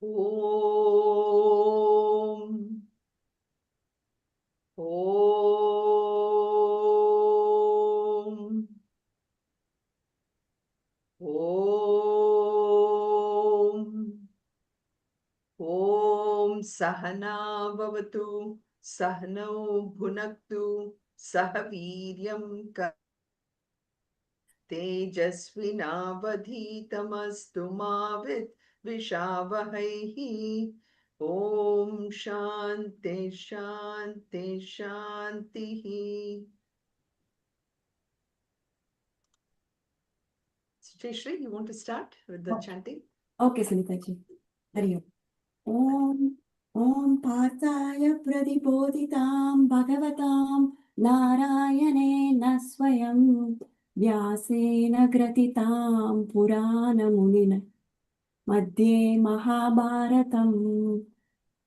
Om. Om. Om. Om Sahana Bhavatu Sahnau Bhunaktu Sahaviryam Tejasvinavadhitamastu Mavit Vishavahaihi. Om Shanti Shanti Shantihi. Shri, you want to start with the chanting? Okay, Sunitha ji. Hari Om. Om Parthaya Pradipoditam Bhagavatam Narayane Swayam Vyasena Gratitam Purana Munina Madhye Mahabharatam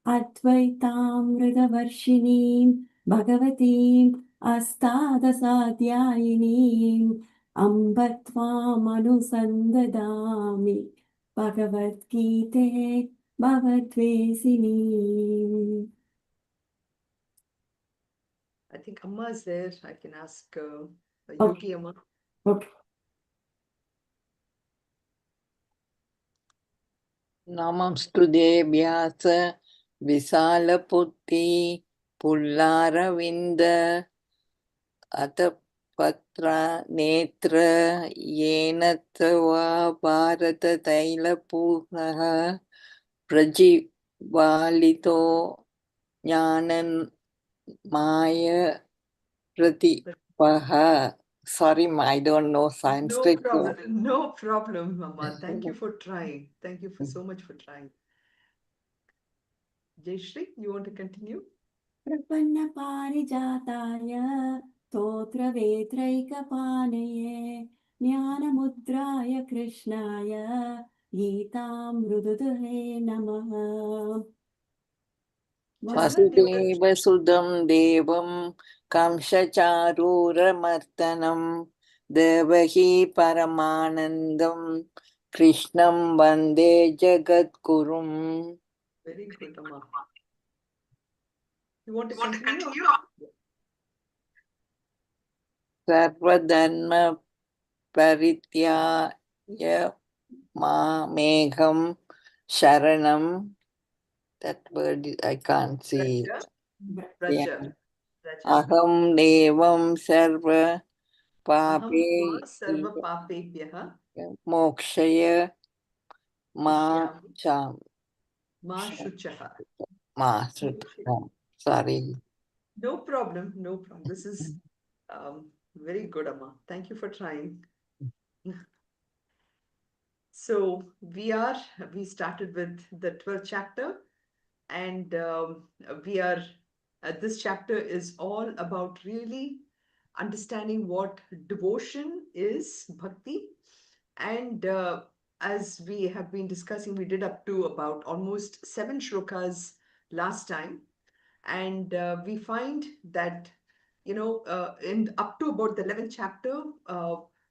Advaitamritavarshinim Bhagavatim Astadasadhyayinim Ambatvam Anusandadami Bhagavad Gita Bhavatvesini. I think Amma is there. I can ask Yogi Amma. Okay. Namaste Vyasa Visalaputti Pullaravinda Atapatra Netra Yenatva Bharata Tailapunaha Prajivalito Jnanan Maya Pratipaha. Sorry, I don't know Sanskrit. No problem, Mama. Thank you for trying. Thank you so much for trying. Jayashri, you want to continue? Prapanna Parijataya Totra Vetraikapanaye Jnana Mudraya Krishnaya Geetam Rududuhe Namaha. Vasudeva Sudam Devam Kamshacharuramardhanam Devahi Paramanandam Krishnam Vande Jagadgurum. Very good, Amma. You want to continue? Sarvadharma Parityaya Mamegam Sharanam. That word I can't see. Raja. Aham Devam Sarva Pape Sarva Papebhyaha Mokshaya Ma Sham. Ma Shuchaha. Ma Shuchaha. Sorry. No problem. No problem. This is very good, Amma. Thank you for trying. So we started with the 12th chapter, and this chapter is all about really understanding what devotion is, bhakti. And as we have been discussing, we did up to about almost 7 shlokas last time. And we find that, in up to about the 11th chapter,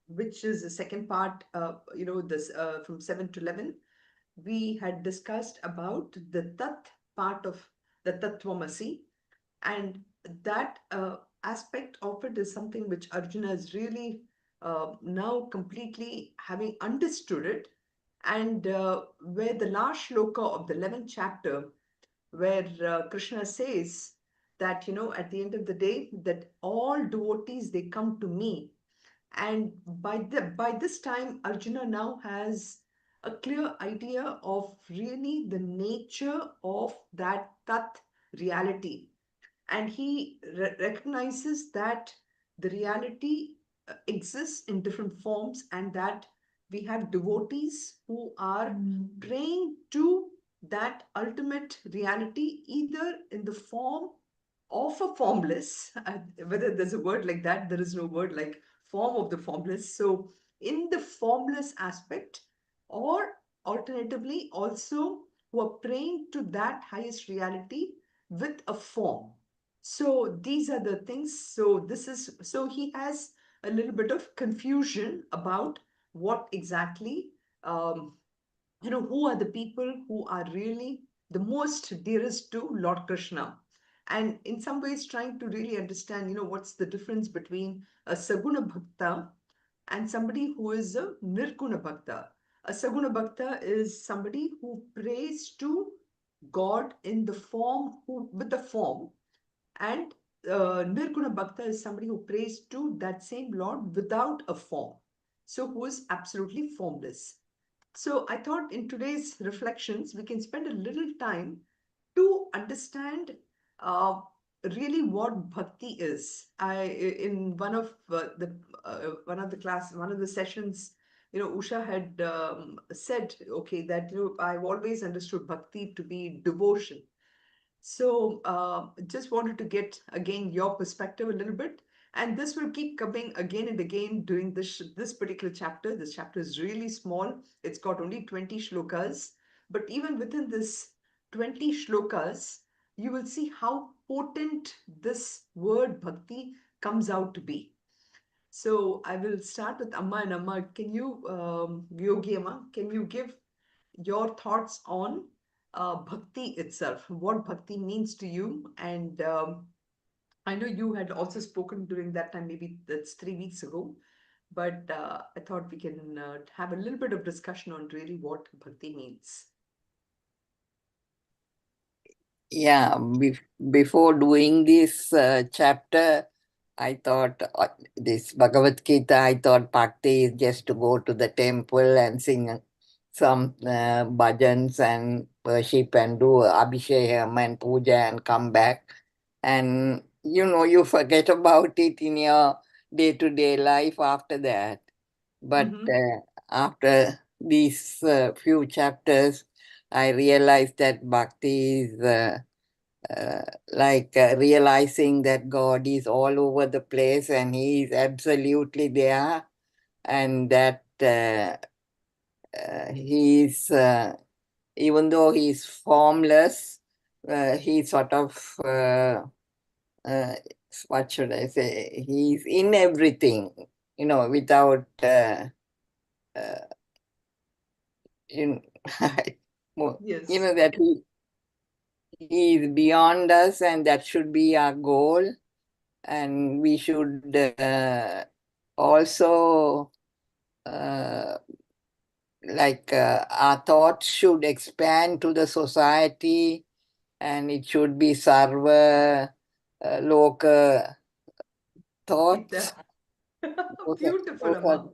which is the second part, this from 7 to 11, we had discussed about the Tat part of the Tattvamasi, and that aspect of it is something which Arjuna is really now completely having understood it, and where the last shloka of the 11th chapter, where Krishna says that, at the end of the day, that all devotees, they come to me. And by this time, Arjuna now has a clear idea of really the nature of that Tat reality. And he recognizes that the reality exists in different forms, and that we have devotees who are praying to that ultimate reality, either in the form of a formless, whether there's a word like that, there is no word like form of the formless. So in the formless aspect, or alternatively also who are praying to that highest reality with a form. So these are the things. So he has a little bit of confusion about what exactly who are the people who are really the most dearest to Lord Krishna. And in some ways, trying to really understand, what's the difference between a Saguna Bhakta and somebody who is a Nirguna Bhakta. A Saguna Bhakta is somebody who prays to God in the form, with the form, and Nirguna Bhakta is somebody who prays to that same Lord without a form. So, who is absolutely formless. So, I thought in today's reflections, we can spend a little time to understand uh, really what bhakti is. In one of the class, one of the sessions, Usha had said, okay, that I've always understood bhakti to be devotion. So, just wanted to get again your perspective a little bit, and this will keep coming again and again during this particular chapter. This chapter is really small. It's got only 20 shlokas, but even within this 20 shlokas, you will see how potent this word bhakti comes out to be. So I will start with Amma, and Amma, can you, Yogi Amma, can you give your thoughts on bhakti itself, what bhakti means to you? And I know you had also spoken during that time, maybe that's 3 weeks ago, but I thought we can have a little bit of discussion on really what bhakti means. Yeah, before doing this chapter, I thought this Bhagavad Gita, I thought bhakti is just to go to the temple and sing some bhajans and worship and do abhishekam and puja and come back. And you forget about it in your day-to-day life after that. But Mm-hmm. after these few chapters, I realized that bhakti is uh, realizing that God is all over the place and He is absolutely there, and that He is, even though He is formless, He sort of, uh, what should I say, He's in everything, without, uh, in, Yes. that He is beyond us, and that should be our goal. And we should also our thoughts should expand to the society, and it should be sarva loka thoughts. Hita. Those are, Beautiful, those are Amma.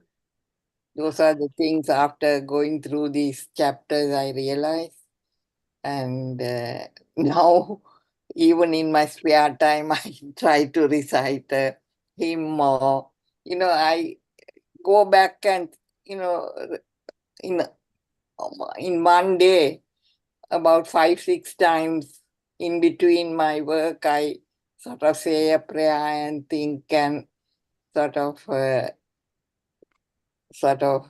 those are the things after going through these chapters I realized. And now, even in my spare time, I try to recite a hymn, or I go back and in in one day about 5-6 times in between my work, I sort of say a prayer and think and sort of uh, sort of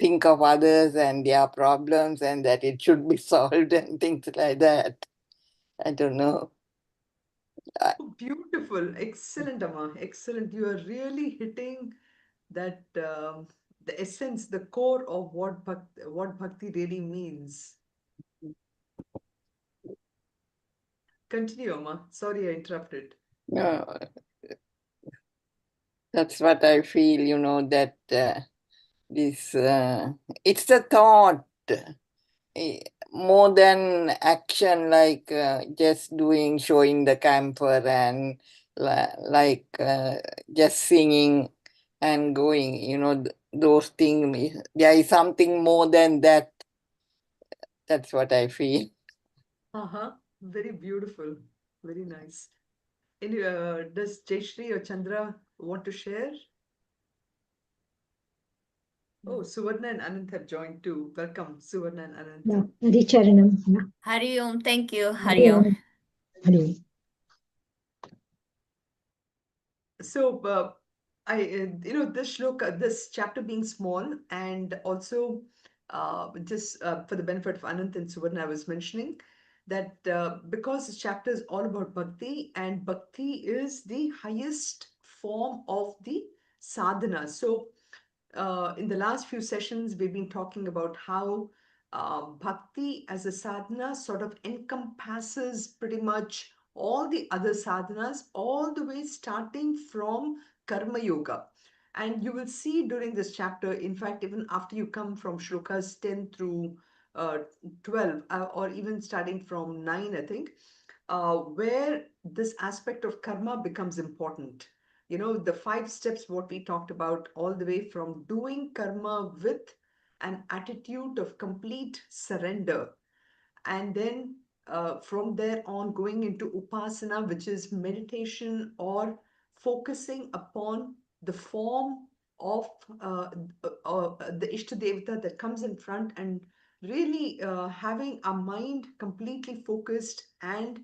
think of others and their problems and that it should be solved and things like that. I don't know. I, Oh, beautiful. Excellent, Amma. Excellent. You are really hitting that the essence, the core of what bhakti really means. Continue, Amma. Sorry, I interrupted. no, that's what I feel, that this it's a thought eh, more than action, like just doing, showing the camphor and just singing and going, those things. There is something more than that. That's what I feel. Uh-huh. Very beautiful. Very nice. Does Jayashri or Chandra want to share? Oh, Suvarna and Anant have joined too. Welcome, Suvarna and Anant. Yeah, Haricharanam. Yeah. Hari Om, thank you. Hari Hari Om. Om. Hari Om. So, this shloka, this chapter being small, and also just for the benefit of Anant and Suvarna, I was mentioning that because this chapter is all about bhakti, and bhakti is the highest form of the sadhana. So, in the last few sessions, we've been talking about how bhakti as a sadhana sort of encompasses pretty much all the other sadhanas, all the way starting from karma yoga. And you will see during this chapter, in fact, even after you come from shlokas 10 through 12, or even starting from 9, I think, where this aspect of karma becomes important. You know, the 5 steps, what we talked about, all the way from doing karma with an attitude of complete surrender, and then from there on going into upasana, which is meditation or focusing upon the form of the Ishta Devata that comes in front, and really having our mind completely focused and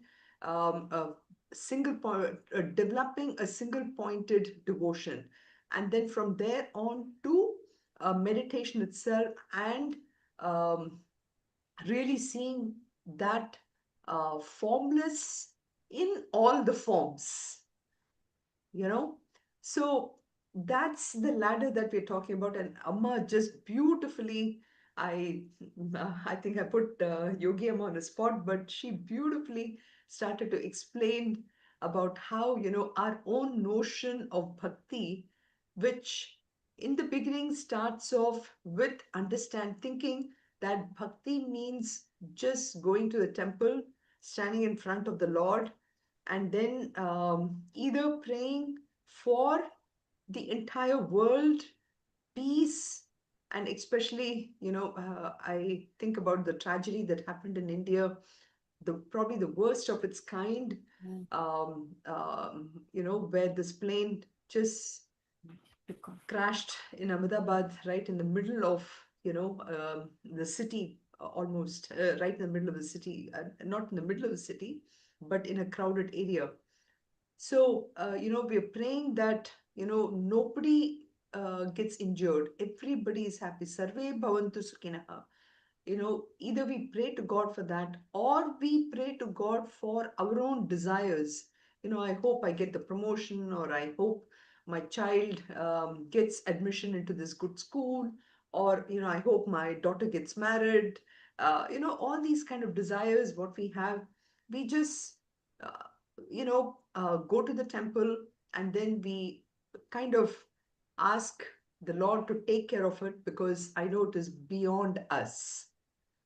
single point, developing a single pointed devotion. And then from there on to meditation itself, and um, really seeing that formless in all the forms, you know. So that's the ladder that we're talking about, and Amma just beautifully, I think I put Yogi Amma on the spot, but she beautifully started to explain about how, you know, our own notion of bhakti, which in the beginning starts off with understand thinking that bhakti means just going to the temple, standing in front of the Lord, and then either praying for the entire world, peace, and especially, you know, I think about the tragedy that happened in India, the probably the worst of its kind, Mm. you know, where this plane just Took off. crashed in Ahmedabad, right in the middle of, you know, the city, almost right in the middle of the city, not in the middle of the city, but in a crowded area. So, you know, we're praying that, you know, nobody gets injured. Everybody is happy. Sarve bhavantu sukhinaha. You know, either we pray to God for that, or we pray to God for our own desires. You know, I hope I get the promotion, or I hope my child gets admission into this good school, or, you know, I hope my daughter gets married. You know, all these kind of desires, what we have, we just, uh, go to the temple, and then we kind of ask the Lord to take care of it, because I know it is beyond us,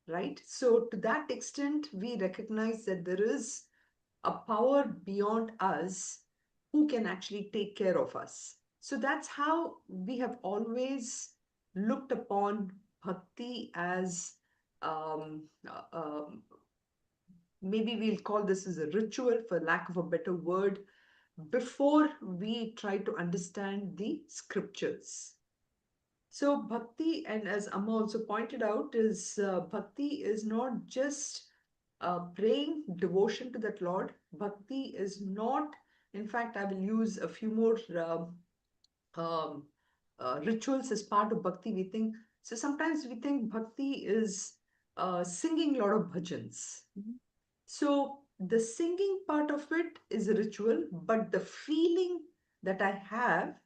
right? So, to that extent, we recognize that there is a power beyond us who can actually take care of us. So, that's how we have always looked upon bhakti as, maybe we'll call this as a ritual, for lack of a better word, before we try to understand the scriptures. So bhakti, and as Amma also pointed out, is bhakti is not just praying devotion to that Lord. Bhakti is not, in fact, I will use a few more um, rituals as part of bhakti. We think, so sometimes we think bhakti is singing a lot of bhajans. Mhm. So the singing part of it is a ritual, but the feeling that I have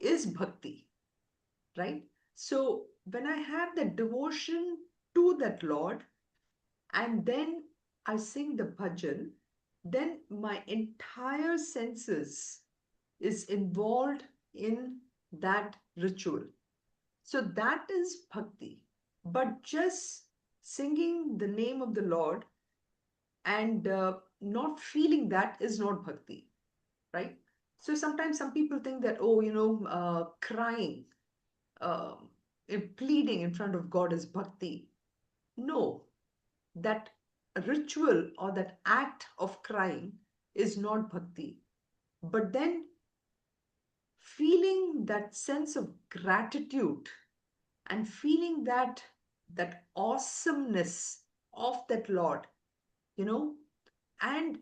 is bhakti, right? So when I have the devotion to that Lord, and then I sing the bhajan, then my entire senses is involved in that ritual. So that is bhakti. But just singing the name of the Lord and not feeling that is not bhakti, right? So sometimes some people think that, oh, crying, um, pleading in front of God is bhakti. No, that ritual or that act of crying is not bhakti. But then feeling that sense of gratitude, and feeling that awesomeness of that Lord, you know, and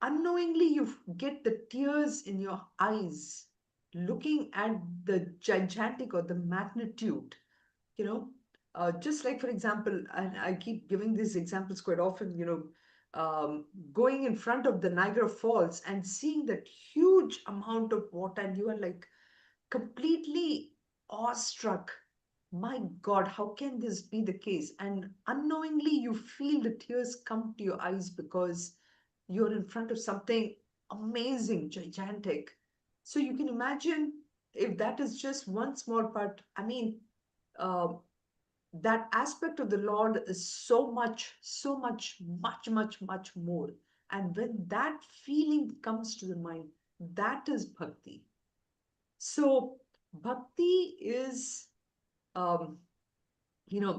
unknowingly you get the tears in your eyes looking at the gigantic or the magnitude, you know. Just like, for example, and I keep giving these examples quite often, going in front of the Niagara Falls and seeing that huge amount of water, and you are like completely awestruck. My God, how can this be the case? And unknowingly, you feel the tears come to your eyes because you're in front of something amazing, gigantic. So you can imagine if that is just one small part. I mean, uh, that aspect of the Lord is so much, so much, much, much, much more. And when that feeling comes to the mind, that is bhakti. So, bhakti is, um,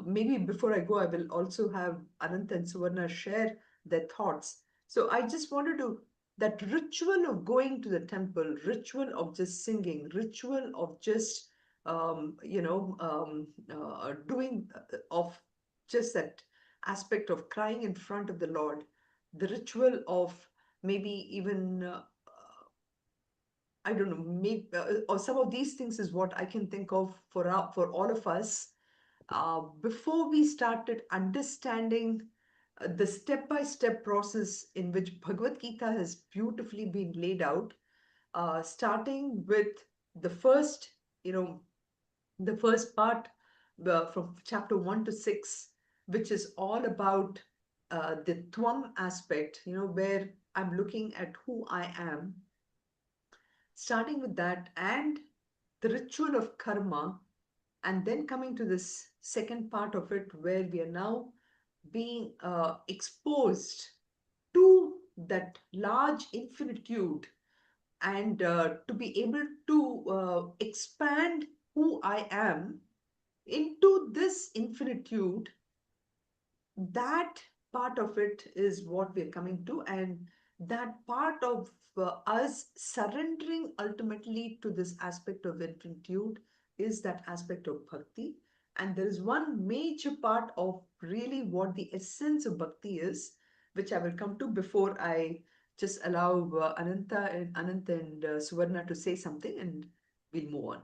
maybe before I go, I will also have Anant and Suvarna share their thoughts. So, I just wanted to, that ritual of going to the temple, ritual of just singing, ritual of just, doing of just that aspect of crying in front of the Lord, the ritual of maybe even I don't know, maybe or some of these things is what I can think of for all of us. Before we started understanding the step-by-step process in which Bhagavad Gita has beautifully been laid out, starting with the first, you know, the first part from chapter 1 to 6, which is all about the Tvam aspect, where I'm looking at who I am, starting with that and the ritual of karma, and then coming to this second part of it where we are now being exposed to that large infinitude and to be able to expand who I am into this infinitude. That part of it is what we're coming to, and that part of us surrendering ultimately to this aspect of infinitude is that aspect of bhakti. And there is one major part of really what the essence of bhakti is, which I will come to before I just allow Anant and Suvarna to say something, and we'll move on.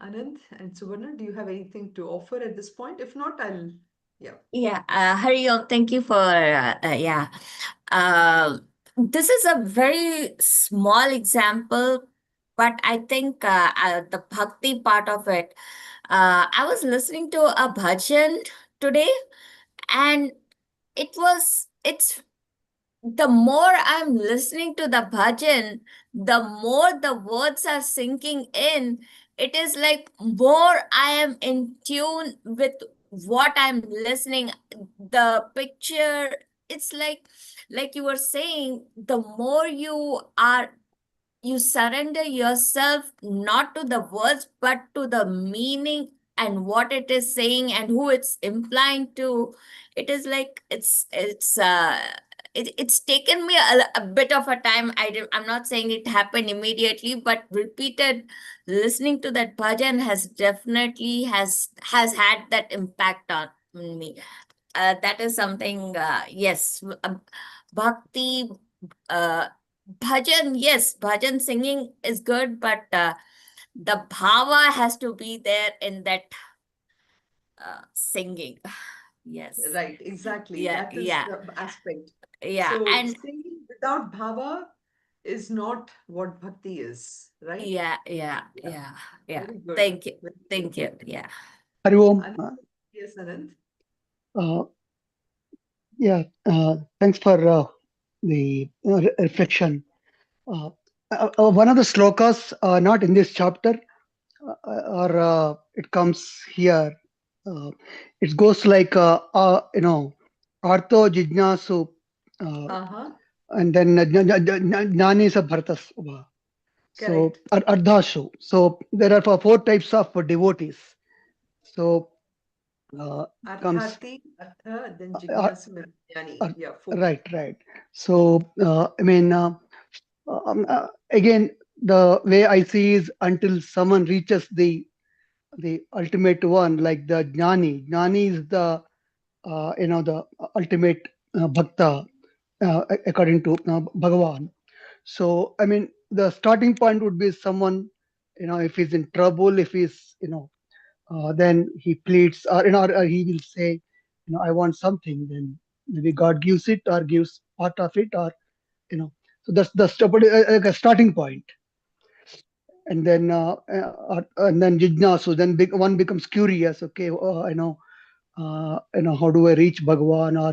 Anand and Suvarna, do you have anything to offer at this point? If not, yeah. Yeah, Hari Om, thank you for yeah. Uh, this is a very small example, but I think the bhakti part of it. I was listening to a bhajan today, and it's the more I'm listening to the bhajan, the more the words are sinking in. It is like more I am in tune with what I'm listening. The picture, it's like you were saying, the more you surrender yourself not to the words but to the meaning and what it is saying and who it's implying to. It is like it's taken me a bit of a time. I'm not saying it happened immediately, but repeated listening to that bhajan has definitely has had that impact on me. That is something, yes, bhakti, uh, bhajan, yes, bhajan singing is good, but the bhava has to be there in that singing. Yes. Right, exactly. Yeah, That is yeah, the aspect. yeah. So And singing without bhava is not what bhakti is, right? yeah, yeah, Yeah, yeah, yeah. very good. Thank you. Very good. Thank you. Yeah. Hari Om. And yes, Anand. Uh, yeah, thanks for the reflection. Uh, One of the slokas, not in this chapter, or it comes here. Uh, it goes like, Artho Jijnasu, Uh-huh. and then Jnani is a Bharatas. So, Correct. Ardhashu. So, there are four types of devotees. So, comes. Arthati, Artha, then Uh, Jignasu and Jnani. Yeah, four. Right, right. So, I mean, again, the way I see is until someone reaches the ultimate one, like the jnani. Jnani is the ultimate bhakta, according to Bhagavan. So, I mean, the starting point would be someone, if he's in trouble, if he's, then he pleads, or he will say, I want something. Then maybe God gives it, or gives part of it, or you know. So that's like a starting point. and then jijnasu, then one becomes curious. Okay, how do I reach Bhagwan, or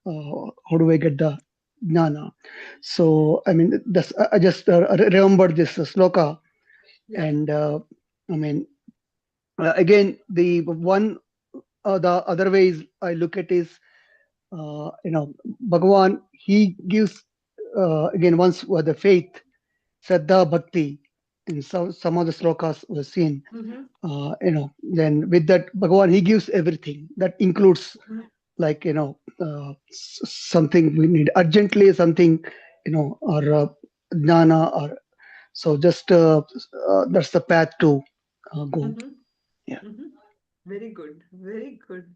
how do I get the jnana? So I mean, I just remembered this sloka, Yeah. and I mean, again, the other ways I look at is, Bhagavan, he gives, again, once the faith, Shraddha, Bhakti, in some of the slokas was seen. Mm-hmm. Then with that, Bhagavan, he gives everything. That includes, Mhm. like, something we need urgently, something, or jnana, or so just that's the path to go. Mm-hmm. Yeah. Mm-hmm. Very good. Very good.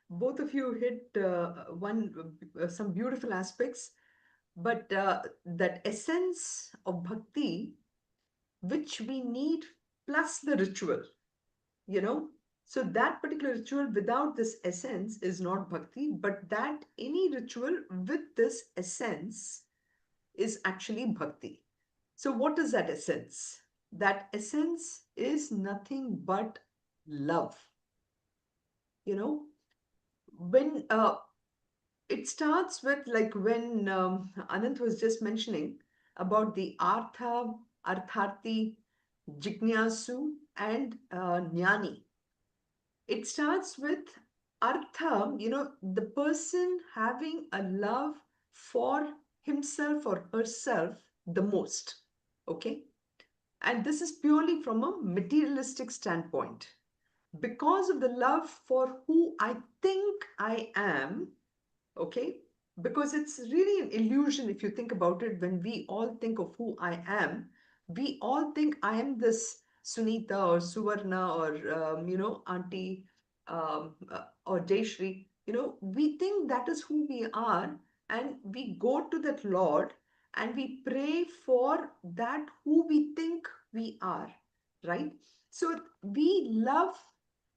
Both of you hit some beautiful aspects, but that essence of bhakti, which we need, plus the ritual, you know. So that particular ritual without this essence is not bhakti, but that any ritual with this essence is actually bhakti. So what is that essence? That essence is nothing but love. You know, when it starts with, like, when Anant was just mentioning about the artha, artharthi, jignasu, and jnani. It starts with artha, the person having a love for himself or herself the most. Okay. And this is purely from a materialistic standpoint. Because of the love for who I think I am, okay? Because it's really an illusion if you think about it. When we all think of who I am, we all think I am this Sunitha or Suvarna or, Auntie, or Jayashri. We think that is who we are, and we go to that Lord and we pray for that who we think we are, right? So we love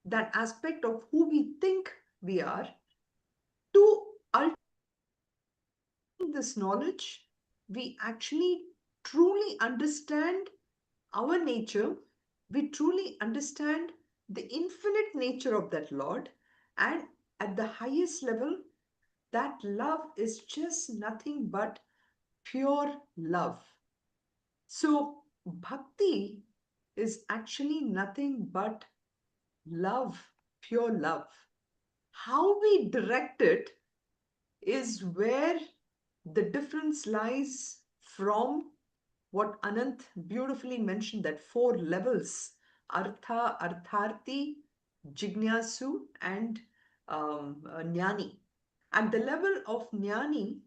that aspect of who we think we are to this knowledge, we actually truly understand our nature, we truly understand the infinite nature of that Lord, and at the highest level, that love is just nothing but pure love. So, bhakti is actually nothing but love, pure love. How we direct it is where the difference lies from what Anant beautifully mentioned, that four levels: Artha, Artharthi, Jignasu, and Jnani. At the level of Jnani,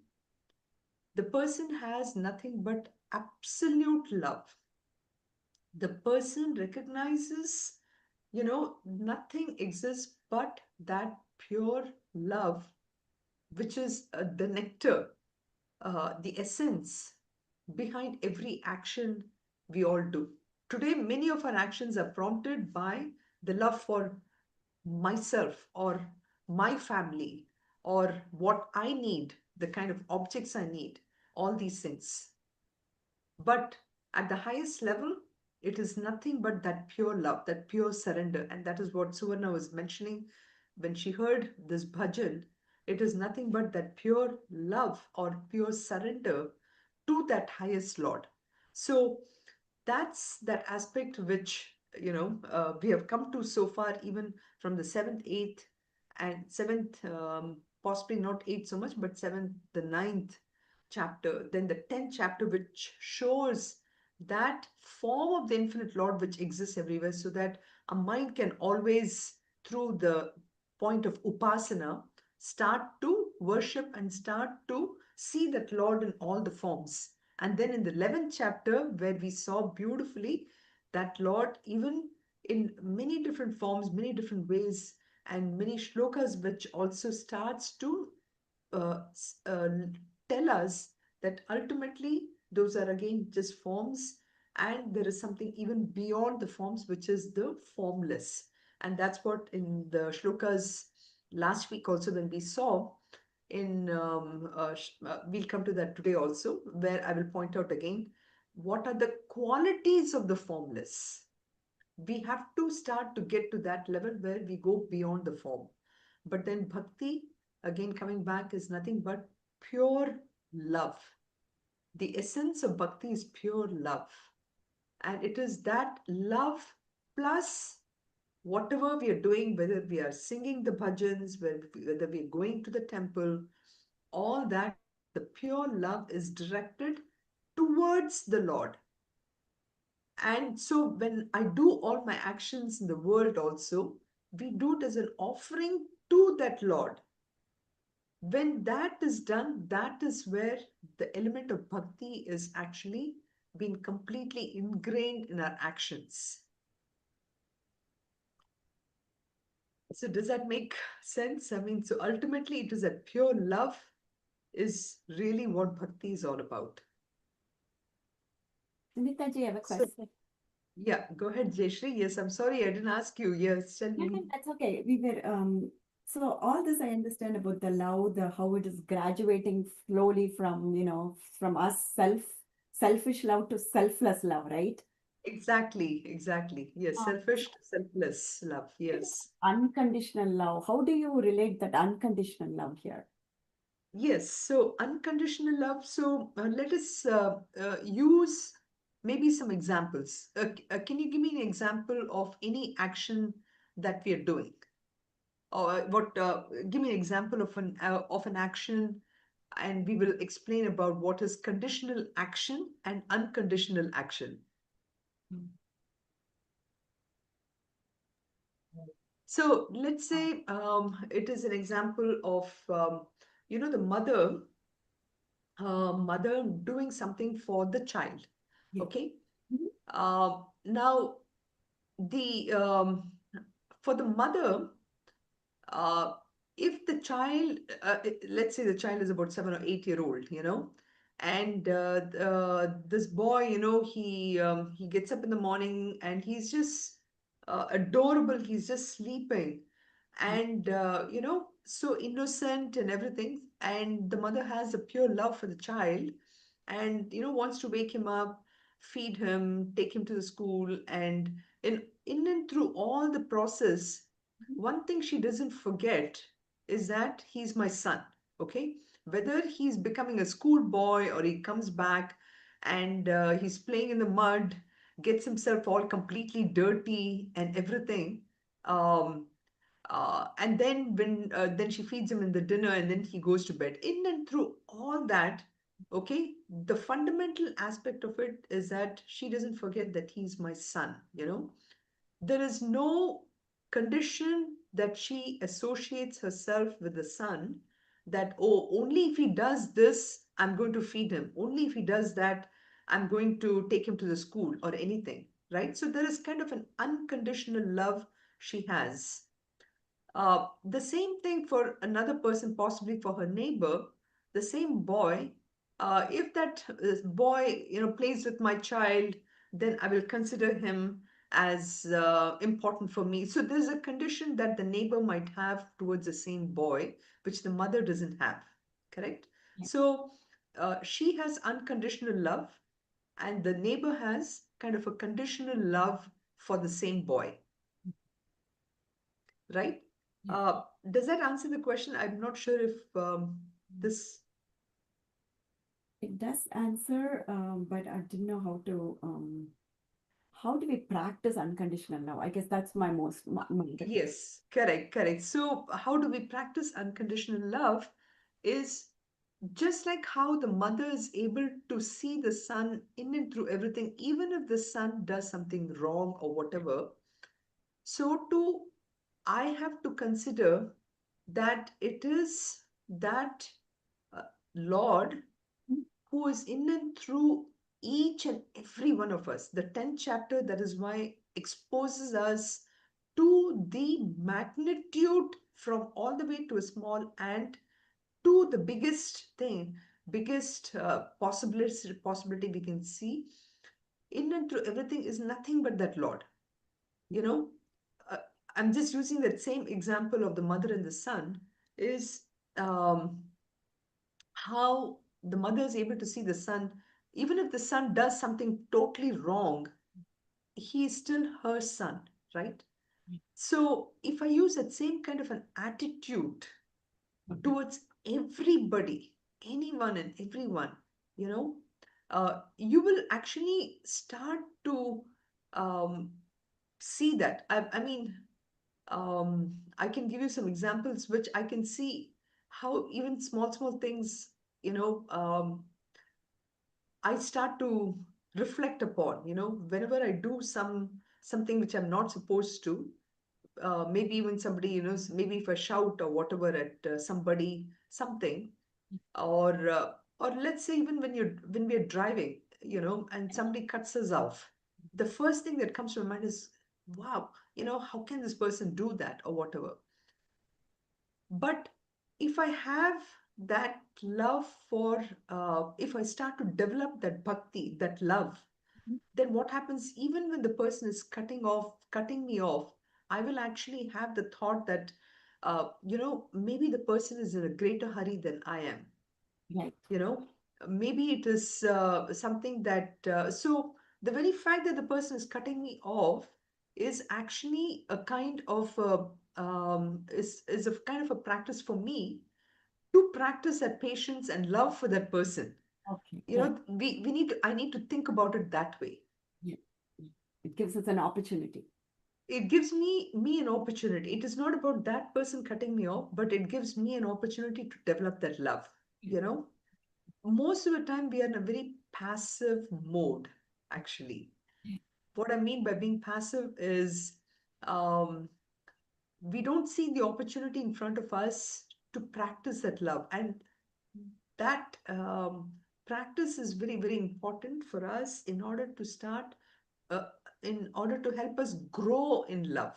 the person has nothing but absolute love. The person recognizes, nothing exists but that pure love, which is the nectar, the essence behind every action we all do. Today, many of our actions are prompted by the love for myself or my family or what I need, the kind of objects I need, all these things. But at the highest level, it is nothing but that pure love, that pure surrender. And that is what Suvarna was mentioning when she heard this bhajan. It is nothing but that pure love or pure surrender to that highest Lord. So that's that aspect which, we have come to so far, even from the seventh, eighth, and seventh, possibly not eighth so much, but seventh, the ninth chapter, then the 10th chapter, which shows that form of the infinite Lord which exists everywhere, so that a mind can always, through the point of upasana, start to worship and start to see that Lord in all the forms. And then in the 11th chapter, where we saw beautifully that Lord, even in many different forms, many different ways, and many shlokas, which also starts to uh, tell us that ultimately those are again just forms, and there is something even beyond the forms, which is the formless. And that's what in the shlokas last week also, when we saw in we'll come to that today also, where I will point out again what are the qualities of the formless. We have to start to get to that level where we go beyond the form. But then bhakti, again coming back, is nothing but pure love. The essence of bhakti is pure love. And it is that love plus whatever we are doing, whether we are singing the bhajans, whether we are going to the temple, all that, the pure love is directed towards the Lord. And so when I do all my actions in the world also, we do it as an offering to that Lord. When that is done, that is where the element of bhakti is actually been completely ingrained in our actions. So does that make sense? I mean, so ultimately it is that pure love is really what bhakti is all about. Sunitha ji, I have a So question. yeah, go ahead, Jayashri. Yes, I'm sorry I didn't ask you. Yes, tell me. That's okay. We were so all this I understand about the love, the how it is graduating slowly from, from us selfish love to selfless love, right? Exactly, exactly. Yes, selfish to selfless love. Yes. Unconditional love. How do you relate that unconditional love here? Yes, so unconditional love. So let us use maybe some examples. Can you give me an example of any action that we are doing? Or what? Give me an example of an action, and we will explain about what is conditional action and unconditional action. So let's say it is an example of the mother doing something for the child. Yeah. Okay. Mhm. Now the for the mother, uh, if the child, let's say the child is about 7 or 8 year old, and this boy, he gets up in the morning and he's just adorable. He's just sleeping, and so innocent and everything. And the mother has a pure love for the child, and wants to wake him up, feed him, take him to the school, and in and through all the process, one thing she doesn't forget is that he's my son. Okay, whether he's becoming a schoolboy or he comes back and he's playing in the mud, gets himself all completely dirty and everything. And then she feeds him in the dinner, and then he goes to bed. In and through all that, okay, the fundamental aspect of it is that she doesn't forget that he's my son. There is no condition that she associates herself with the son, that, oh, only if he does this, I'm going to feed him. Only if he does that, I'm going to take him to the school or anything, right? So there is kind of an unconditional love she has. The same thing for another person, possibly for her neighbor, the same boy. If that boy, plays with my child, then I will consider him as important for me. So there's a condition that the neighbor might have towards the same boy, which the mother doesn't have. Correct? Yeah. So she has unconditional love, and the neighbor has kind of a conditional love for the same boy, right? Yeah. Does that answer the question? I'm not sure if this. It does answer, but I didn't know how do we practice unconditional love? I guess that's my Yes, correct, correct. So, how do we practice unconditional love? Is just like how the mother is able to see the son in and through everything, even if the son does something wrong or whatever. So, too, I have to consider that it is that uh, Lord who is in and through each and every one of us. The 10th chapter, that is why, exposes us to the magnitude from all the way to a small ant to the biggest thing, biggest possibility we can see. In and through everything is nothing but that Lord. You know, uh, I'm just using that same example of the mother and the son, is um, how the mother is able to see the son even if the son does something totally wrong, he is still her son, right? So if I use that same kind of an attitude towards everybody, anyone and everyone, you know, you will actually start to um, see that. I mean, I can give you some examples which I can see how even small things, you know, I start to reflect upon, whenever I do something which I'm not supposed to, maybe even somebody, maybe if I shout or whatever at somebody, something, or let's say even when we're driving, and somebody cuts us off, the first thing that comes to my mind is, wow, how can this person do that or whatever? But if I have that love for, if I start to develop that bhakti, that love, then what happens, even when the person is cutting me off, I will actually have the thought that, maybe the person is in a greater hurry than I am. Right. You know, maybe it is something that, so the very fact that the person is cutting me off is actually a kind of is a kind of a practice for me to practice that patience and love for that person. Okay. You Right. know, we need to, I need to think about it that way. Yeah. Yeah. It gives us an opportunity. It gives me an opportunity. It is not about that person cutting me off, but it gives me an opportunity to develop that love. You know, most of the time we are in a very passive mode, actually. What I mean by being passive is, um, we don't see the opportunity in front of us to practice that love. And that practice is very, very important for us in order to start, uh, in order to help us grow in love.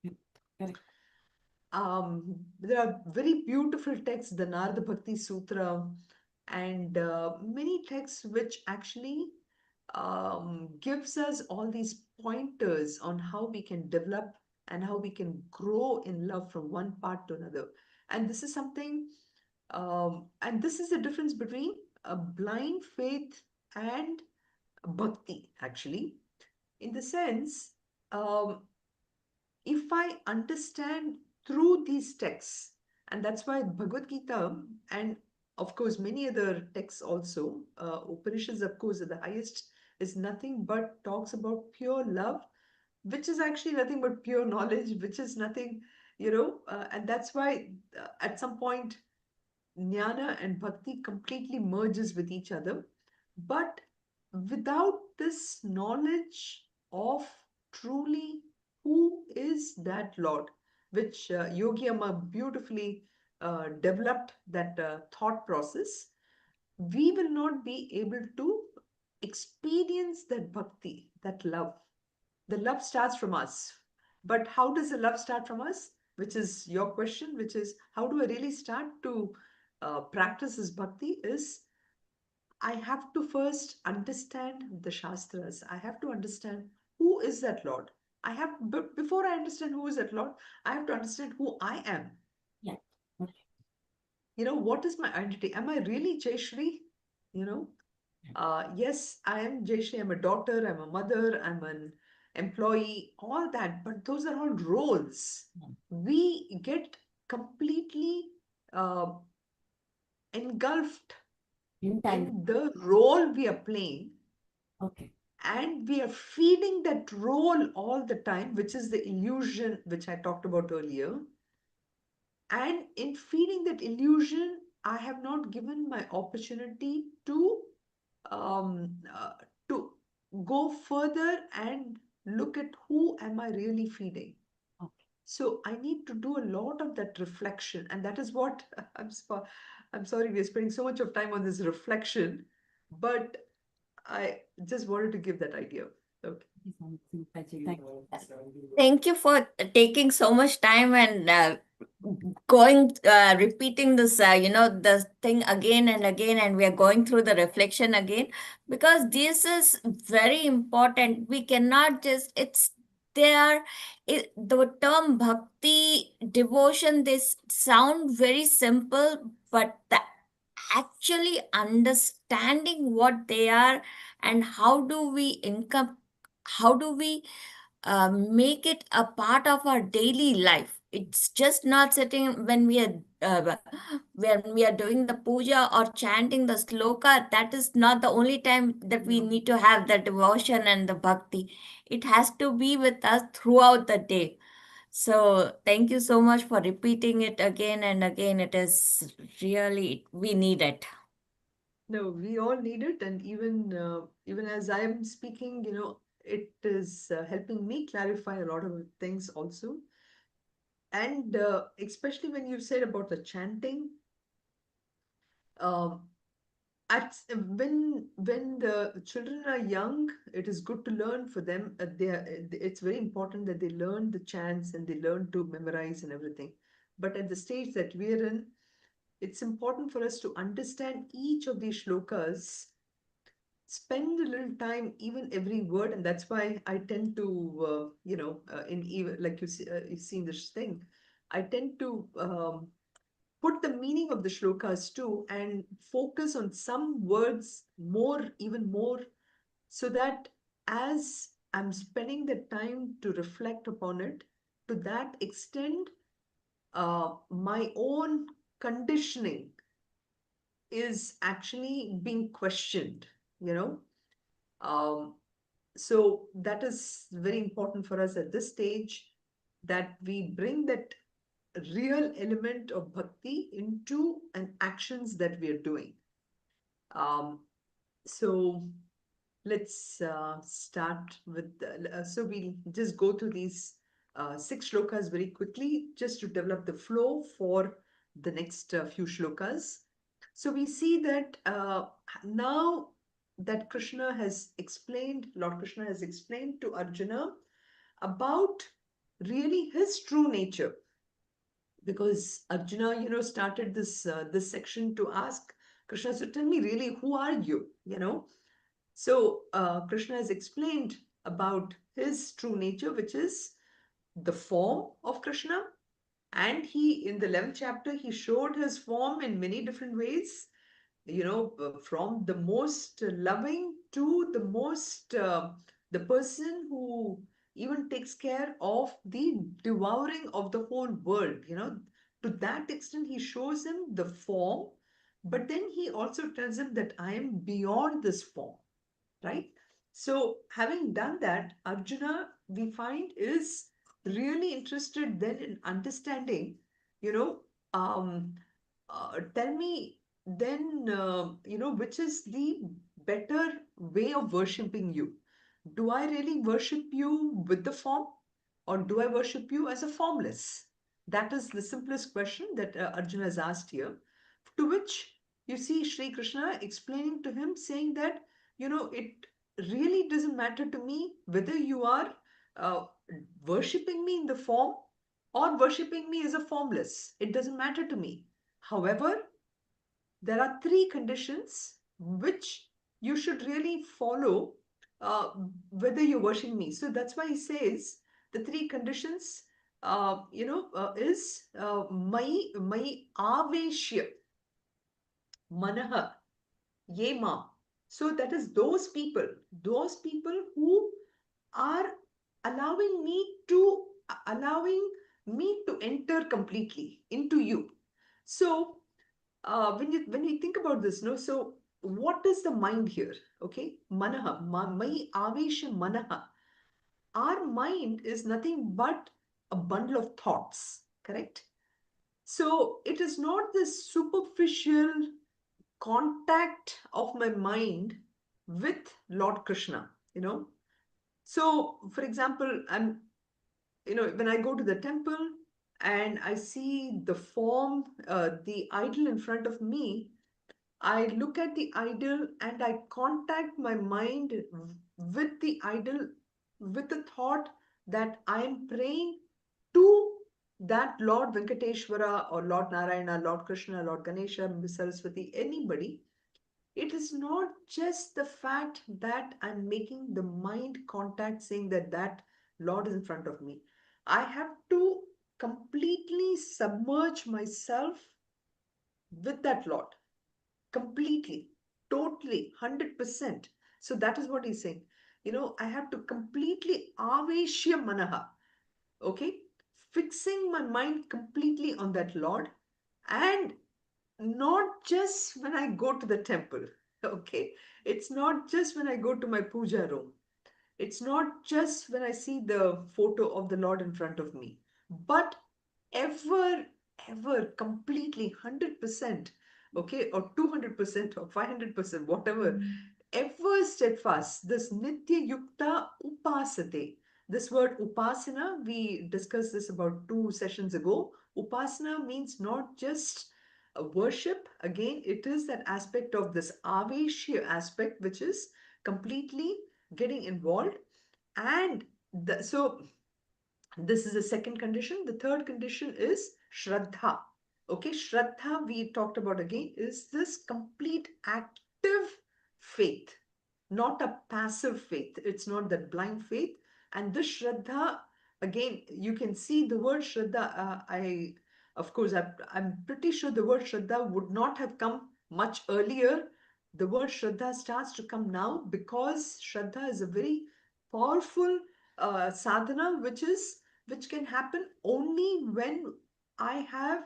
Yeah. Correct. There are very beautiful texts, the Narada Bhakti Sutra, and many texts which actually gives us all these pointers on how we can develop and how we can grow in love from one part to another. And this is something, and this is the difference between a blind faith and bhakti, actually, in the sense, um, if I understand through these texts, and that's why Bhagavad Gita and of course many other texts also, Upanishads, of course, at the highest is nothing but talks about pure love, which is actually nothing but pure knowledge, which is nothing, and that's why at some point jnana and bhakti completely merges with each other. But without this knowledge of truly who is that Lord, which Yogi Amma beautifully developed that thought process, we will not be able to experience that bhakti, that love. The love starts from us. But how does the love start from us? Which is your question, which is how do I really start to practice this bhakti? Is I have to first understand the Shastras. I have to understand who is that Lord. But before I understand who is that Lord, I have to understand who I am. Yeah. Okay. What is my identity? Am I really Jayashri? You know, yes, I am Jayashri. I'm a daughter, I'm a mother, I'm an employee, all that. But those are all roles. We get completely uh, engulfed Entangled. in the role we are playing, Okay. and we are feeding that role all the time, which is the illusion which I talked about earlier. And in feeding that illusion, I have not given my opportunity um, uh, to go further and look at who am I really feeding. Okay. So I need to do a lot of that reflection, and that is what I'm sorry we are spending so much of time on this reflection, but I just wanted to give that idea. Okay. Thank you for taking so much time and repeating this, the thing again and again, and we are going through the reflection again because this is very important. We cannot just, the term bhakti, devotion, they sound very simple, but the actually understanding what they are, and how do we make it a part of our daily life. It's just not sitting when we are doing the puja or chanting the sloka. That is not the only time that we No. need to have the devotion and the bhakti. It has to be with us throughout the day. So thank you so much for repeating it again and again. It is really, we need it. No, we all need it, and even as I am speaking, it is helping me clarify a lot of things also. And especially when you said about the chanting, um, when the children are young, it is good to learn for them. It's very important that they learn the chants and they learn to memorize and everything. But at the stage that we're in, it's important for us to understand each of these shlokas, spend a little time, even every word, and that's why I tend to, in even like you've seen this thing, I tend to put the meaning of the shlokas too and focus on some words more, even more, so that as I'm spending the time to reflect upon it, to that extent, my own conditioning is actually being questioned, you know. Um, so that is very important for us at this stage, that we bring that real element of bhakti into an actions that we are doing. Um, so let's start with, so we'll just go through these six shlokas very quickly, just to develop the flow for the next few shlokas. So we see that now that Lord Krishna has explained to Arjuna about really his true nature, because Arjuna, started this section to ask Krishna, so tell me really, who are you? So Krishna has explained about his true nature, which is the form of Krishna. And in the 11th chapter, he showed his form in many different ways, from the most loving to the person who even takes care of the devouring of the whole world. To that extent, he shows him the form, but then he also tells him that I am beyond this form, right? So, having done that, Arjuna, we find, is really interested then in understanding, you know, tell me then, which is the better way of worshipping you? Do I really worship you with the form, or do I worship you as a formless? That is the simplest question that Arjuna has asked here. To which you see Sri Krishna explaining to him, saying that, it really doesn't matter to me whether you are uh, worshipping me in the form or worshipping me as a formless. It doesn't matter to me. However, there are three conditions which you should really follow, uh, whether you're worshiping me. So that's why he says the three conditions, is my aveshya manaha yema. So that is those people who are allowing me to enter completely into you. So when you think about this, no, so what is the mind here? Okay, manaha, mai avesha manaha. Our mind is nothing but a bundle of thoughts, correct? So it is not this superficial contact of my mind with Lord Krishna, So, for example, when I go to the temple and I see the form, the idol in front of me, I look at the idol and I contact my mind with the idol, with the thought that I am praying to that Lord Venkateshwara or Lord Narayana, Lord Krishna, Lord Ganesha, Miss Saraswati, anybody. It is not just the fact that I'm making the mind contact saying that Lord is in front of me. I have to completely submerge myself with that Lord. completely, totally, 100%. So that is what he's saying. I have to completely aveshya manaha, okay, fixing my mind completely on that Lord, and not just when I go to the temple, okay? It's not just when I go to my puja room. It's not just when I see the photo of the Lord in front of me, but ever, ever, completely, 100%, okay, or 200% or 500%, whatever, ever steadfast, this Nitya Yukta Upasate. This word Upasana, we discussed this about 2 sessions ago. Upasana means not just a worship, again, it is that aspect of this Aveshya aspect, which is completely getting involved. And so this is the second condition. The third condition is Shraddha. Okay, Shraddha, we talked about again, is this complete active faith, not a passive faith. It's not that blind faith. And this Shraddha, again, you can see the word Shraddha. Of course, I'm pretty sure the word Shraddha would not have come much earlier. The word Shraddha starts to come now because Shraddha is a very powerful sadhana, which can happen only when I have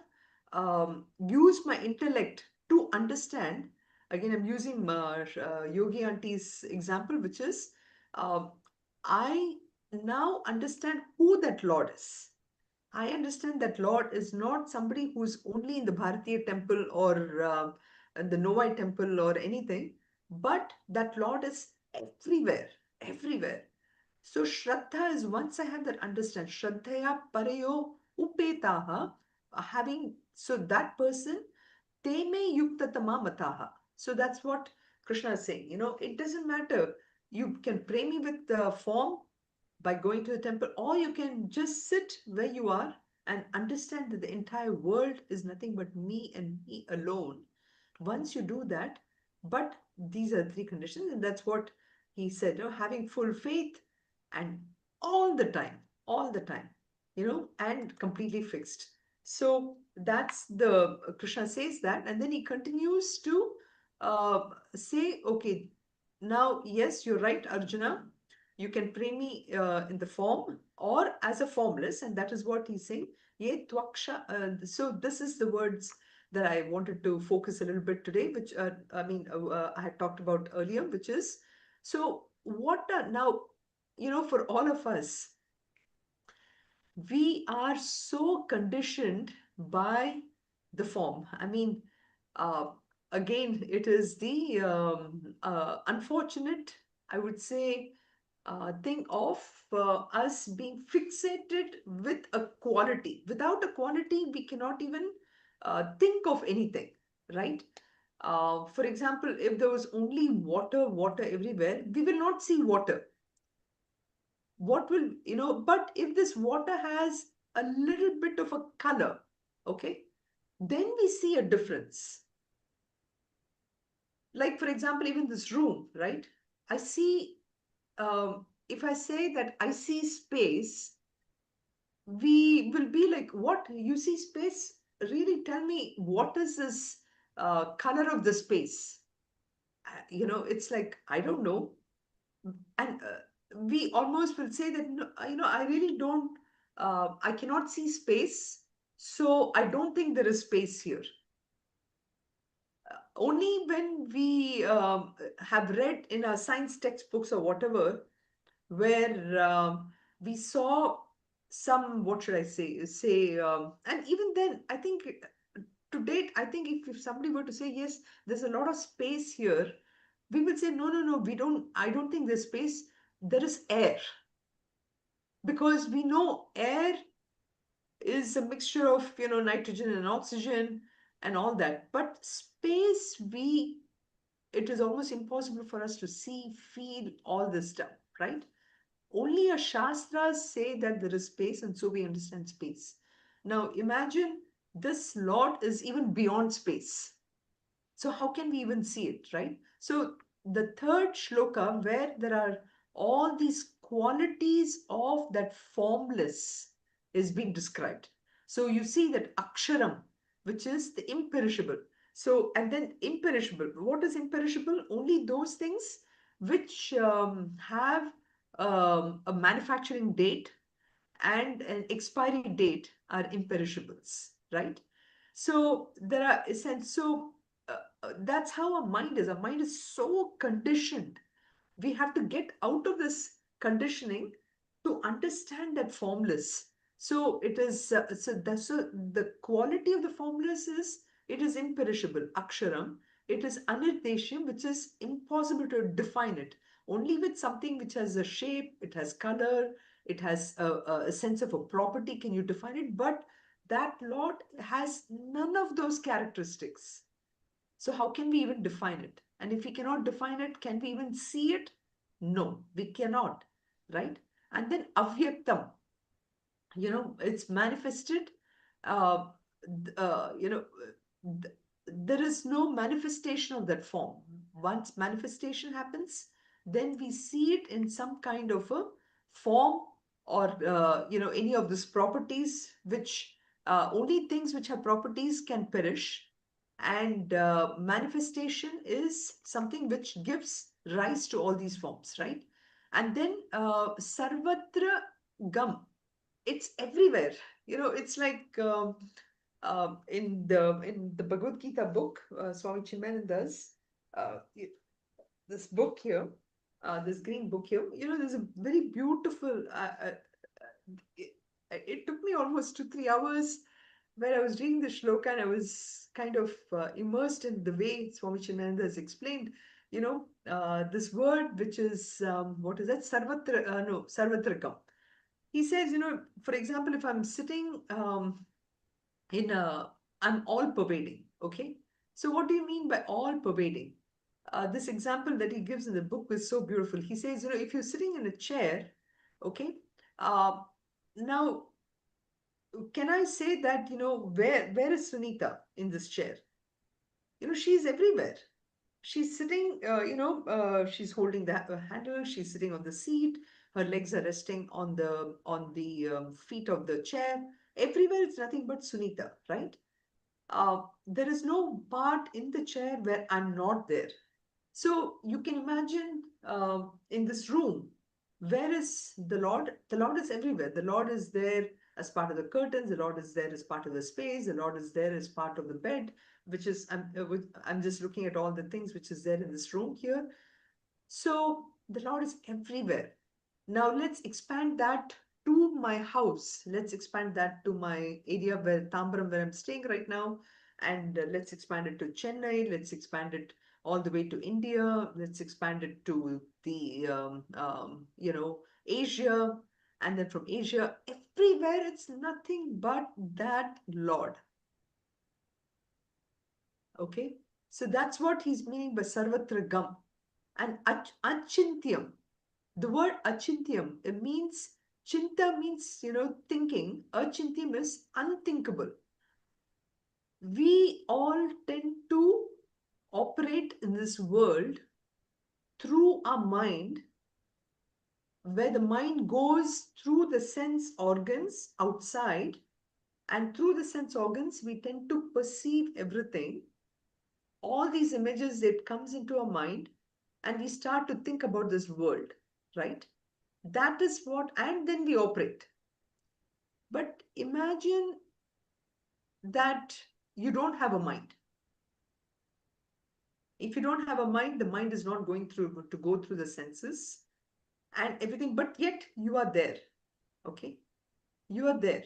used my intellect to understand. Again, I'm using Yogi Auntie's example, which is um I now understand who that Lord is. I understand that Lord is not somebody who's only in the Bharatiya temple or the Novai temple or anything, but that Lord is everywhere, everywhere. So Shraddha is, once I have that understand, Shraddhaya Parayo Upetaha, having, so that person, Te me yuktatama mataha. So that's what Krishna is saying. It doesn't matter. You can pray me with the form by going to the temple, or you can just sit where you are and understand that the entire world is nothing but me and me alone. Once you do that, but these are three conditions, and that's what he said, having full faith and all the time, all the time, and completely fixed. So that's the Krishna says that, and then he continues to say, okay, now, yes, you're right, Arjuna. You can pray me in the form or as a formless, and that is what he's saying. Ye twaksha. So this is the words that I wanted to focus a little bit today, which I had talked about earlier, which is, so what are now, for all of us, we are so conditioned by the form. Uh, Again, it is the unfortunate, I would say, thing of us being fixated with a quality. Without a quality, we cannot even think of anything, right? For example, if there was only water, water everywhere, we will not see water. What will, but if this water has a little bit of a color, okay, then we see a difference. Like, for example, even this room, right? I see, if I say that I see space, we will be like, what? You see space? Really tell me, what is this color of the space? It's like, I don't know. And we almost will say that, no, I really don't, I cannot see space. So I don't think there is space here. Only when we have read in our science textbooks or whatever, where we saw some, what should I say, and even then, I think to date, I think if somebody were to say, yes, there's a lot of space here, we will say, no, no, no, I don't think there's space, there is air. Because we know air is a mixture of, nitrogen and oxygen and all that. But space, it is almost impossible for us to see, feel all this stuff, right? Only our Shastras say that there is space, and so we understand space. Now imagine this Lord is even beyond space. So how can we even see it, right? So the third shloka, where there are all these qualities of that formless, is being described. So you see that aksharam, which is the imperishable. So, and then imperishable. What is imperishable? Only those things which have a manufacturing date and an expiry date are imperishables, right? So there are that's how our mind is. Our mind is so conditioned. We have to get out of this conditioning to understand that formless. So it is the quality of the formless is it is imperishable, aksharam. It is anirdesham, which is impossible to define it. Only with something which has a shape, it has color, it has a sense of a property can you define it. But that Lord has none of those characteristics. So how can we even define it? And if we cannot define it, can we even see it? No, we cannot, right? And then avyaktam, it's manifested. Uh, there is no manifestation of that form. Once manifestation happens, then we see it in some kind of a form or, any of these properties, which only things which have properties can perish. And manifestation is something which gives rise to all these forms, right? And then sarvatra gam, it's everywhere. It's like in the Bhagavad Gita book, Swami Chimananda's this book here, this green book here. There's a very beautiful. It took me almost 2-3 hours where I was reading the shloka and I was kind of immersed in the way Swami Chimananda has explained. This word which is what is that? Sarvatra, no, Sarvatrakam. He says, for example, if I'm sitting in a, I'm all pervading, okay? So what do you mean by all pervading? This example that he gives in the book is so beautiful. He says, if you're sitting in a chair, okay, uh, now, can I say that, where is Sunitha in this chair? She's everywhere. She's sitting, she's holding the handle, she's sitting on the seat, her legs are resting on the feet of the chair. Everywhere it's nothing but Sunitha, right? There is no part in the chair where I'm not there. So you can imagine in this room, where is the Lord? The Lord is everywhere. The Lord is there as part of the curtains. The Lord is there as part of the space. The Lord is there as part of the bed, which is, I'm just looking at all the things which is there in this room here. So the Lord is everywhere. Now let's expand that to my house. Let's expand that to my area where Tambaram, where I'm staying right now. And let's expand it to Chennai. Let's expand it all the way to India. Let's expand it to the, Asia. And then from Asia, everywhere it's nothing but that Lord. Okay. So that's what he's meaning by Sarvatra Gam. And Achintyam. The word achintyam, it means, chinta means, thinking. Achintyam is unthinkable. We all tend to operate in this world through our mind, where the mind goes through the sense organs outside, and through the sense organs, we tend to perceive everything. All these images that comes into our mind, and we start to think about this world, right? That is what, and then we operate. But imagine that you don't have a mind. If you don't have a mind, the mind is not going through to go through the senses and everything, but yet you are there. Okay, you are there.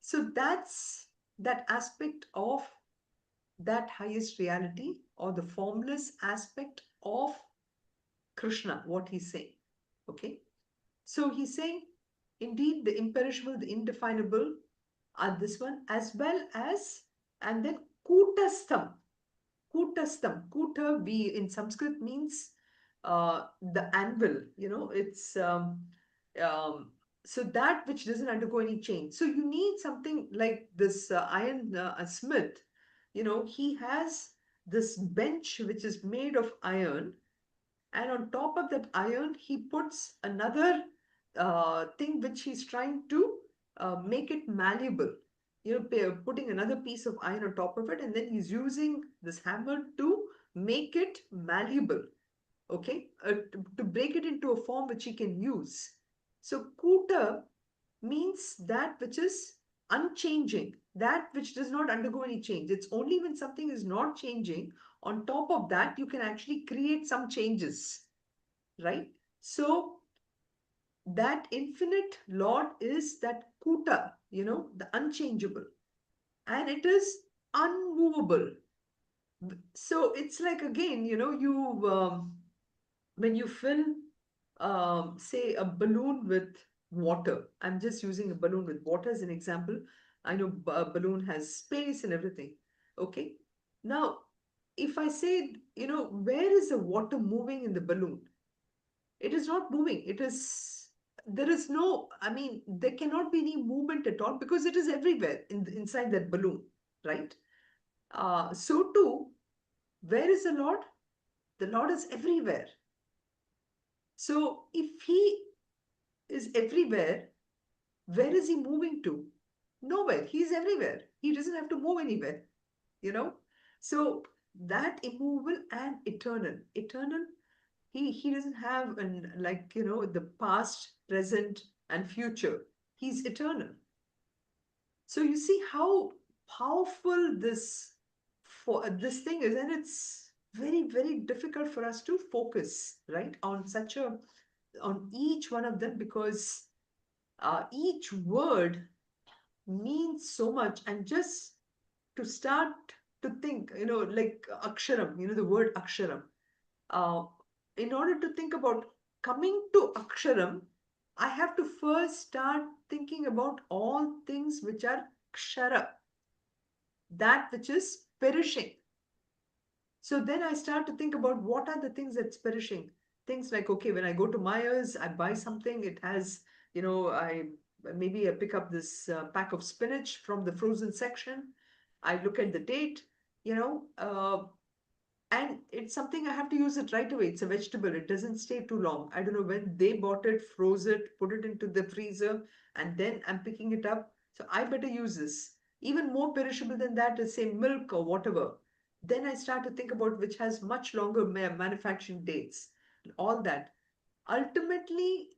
So that's that aspect of that highest reality, or the formless aspect of Krishna, what he's saying. Okay, so he's saying, indeed, the imperishable, the indefinable are this one, as well as, and then Kutastham. Kutastham. Kuta, we in Sanskrit means the anvil, it's so that which doesn't undergo any change. So you need something like this iron smith, he has this bench which is made of iron, and on top of that iron he puts another thing which he's trying to make it malleable. putting another piece of iron on top of it, and then he's using this hammer to make it malleable, okay, to break it into a form which he can use. So Kuta means that which is unchanging, that which does not undergo any change. It's only when something is not changing, on top of that, you can actually create some changes, right? So that infinite Lord is that Kuta, the unchangeable, and it is unmovable. So it's like, again, when you fill, say, a balloon with water. I'm just using a balloon with water as an example. I know a balloon has space and everything. Okay. Now, if I say, where is the water moving in the balloon? It is not moving. There is no, I mean, there cannot be any movement at all because it is everywhere inside that balloon, right? So too, where is the Lord? The Lord is everywhere. So if he is everywhere, where is he moving to? Nowhere. He's everywhere. He doesn't have to move anywhere, you know? So that immovable and eternal. Eternal, he doesn't have the past, present, and future. He's eternal. So you see how powerful this thing is, and it's very, very difficult for us to focus, right, on each one of them, because each word means so much. And just to start to think, like aksharam, the word aksharam, uh, in order to think about coming to aksharam, I have to first start thinking about all things which are kshara, that which is perishing. So then I start to think about what are the things that's perishing. Things like, okay, when I go to Myers, I buy something, it has, maybe I pick up this pack of spinach from the frozen section. I look at the date, you know, uh, and it's something I have to use it right away. It's a vegetable. It doesn't stay too long. I don't know when they bought it, froze it, put it into the freezer, and then I'm picking it up. So I better use this. Even more perishable than that is, say, milk or whatever. Then I start to think about which has much longer manufacturing dates, all that. Ultimately,